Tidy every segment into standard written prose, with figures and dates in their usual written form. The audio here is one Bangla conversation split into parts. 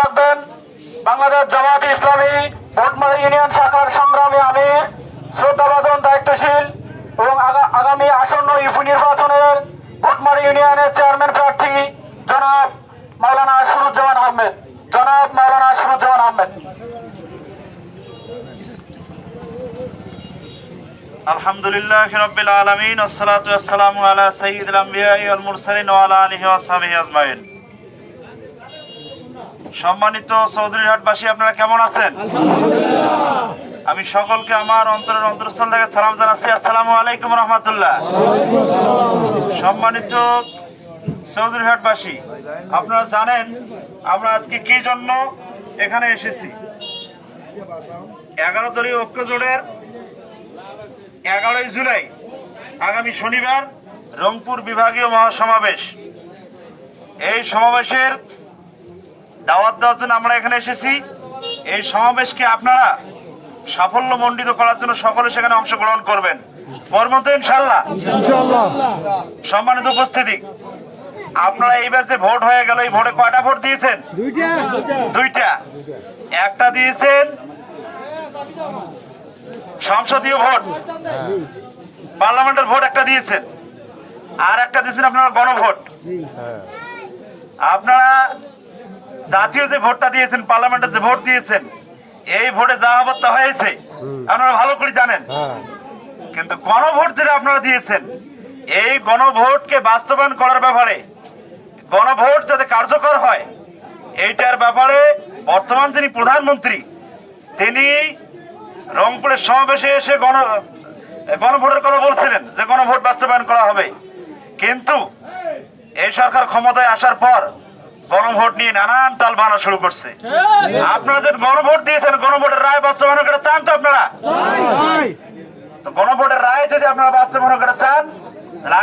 রাখবেন বাংলাদেশ জামায়াত ইসলামী ভোটমারি ইউনিয়ন শাখার সংগ্রামী আমির শ্রদ্ধাভাজন দায়িত্বশীল এবং আগামী আসন্ন ইউপি নির্বাচনের ভোটমারি ইউনিয়নের চেয়ারম্যান প্রার্থী জনাব মাওলানা সুরুজ্জামান আহমেদ। আলহামদুলিল্লাহি রাব্বিল আলামিন ওয়াসসালাতু ওয়াসসালামু আলা সাইয়্যিদিল আমবিয়াই ওয়াল মুরসালিন ওয়া আলা আলিহি ওয়া সাহবিহি আজমাইন। সম্মানিত চৌধুরীহাটবাসী, আপনারা কেমন আছেন? আলহামদুলিল্লাহ। আমি সকলকে আমার অন্তরের অন্তরস্থল থেকে সালাম জানাচ্ছি। আসসালামু আলাইকুম ওয়া রাহমাতুল্লাহ। সম্মানিত চৌধুরীহাটবাসী, আপনারা জানেন আমরা আজকে কি জন্য এখানে এসেছি। 11 দলীয় ঐক্য জোটের 11ই জুলাই আগামী শনিবার রংপুর বিভাগীয় মহাসমাবেশ। এই সমাবেশের দাওয়াত দেওয়ার জন্য আমরা এখানে এসেছি। এই সমাবেশকে আপনারা সাফল্যমণ্ডিত করার জন্য সকলে সেখানে অংশগ্রহণ করবেন। করবেন তো ইনশাআল্লাহ? সম্মানিত উপস্থিতি, আপনারা এই ব্যাচে ভোট হয়ে গেল। এই ভোটে কয়টা ভোট দিয়েছেন? দুইটা। একটা দিয়েছেন সংসদীয় ভোট, পার্লামেন্টের ভোট একটা দিয়েছেন, আর একটা দিয়েছেন আপনারা গণভোট। আপনারা জাতীয় যে ভোটটা দিয়েছেন, পার্লামেন্টের যে ভোট দিয়েছেন, এই ভোটে যা হবার তা হয়েছে আপনারা ভালো করে জানেন। কিন্তু গণভোট যেটা আপনারা দিয়েছেন, এই গণভোটকে বাস্তবায়ন করার ব্যাপারে, গণভোট যাতে কার্যকর হয় এইটার ব্যাপারে বর্তমান যিনি প্রধানমন্ত্রী, তিনি রংপুরের সমাবেশে এসে গণভোটের কথা বলছিলেন যে গণভোট বাস্তবায়ন করা হবে। কিন্তু এই সরকার ক্ষমতায় আসার পর গণভোট নিয়ে নানান তাল বানা শুরু করছে। আপনারা যে গণভোট দিয়েছেন, গণভোটের রায় বাস্তবায়ন করে চান তো আপনারা? তো গণভোটের রায় যদি আপনারা বাস্তবায়ন করে চান,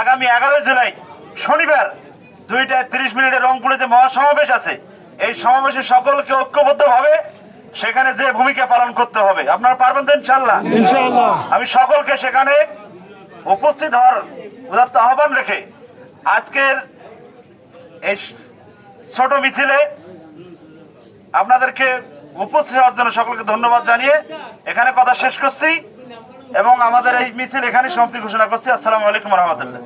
আগামী 11 জুলাই শনিবার 2:30 রংপুরে যে মহাসমাবেশ আছে, এই সমাবেশে সকলকে ঐক্যবদ্ধ ভাবে সেখানে যে ভূমিকা পালন করতে হবে। আপনারা পারবেন তো ইনশাআল্লাহ? আমি সকলকে সেখানে উপস্থিত হওয়ার উদাত্ত আহ্বান রেখে আজকের এই ছোট মিছিলে আপনাদেরকে উপস্থিত হওয়ার জন্য সকলকে ধন্যবাদ জানিয়ে এখানে কথা শেষ করছি এবং আমাদের এই মিছিল এখানে সমাপ্তি ঘোষণা করছি। আসসালামু আলাইকুম ওয়া রাহমাতুল্লাহ।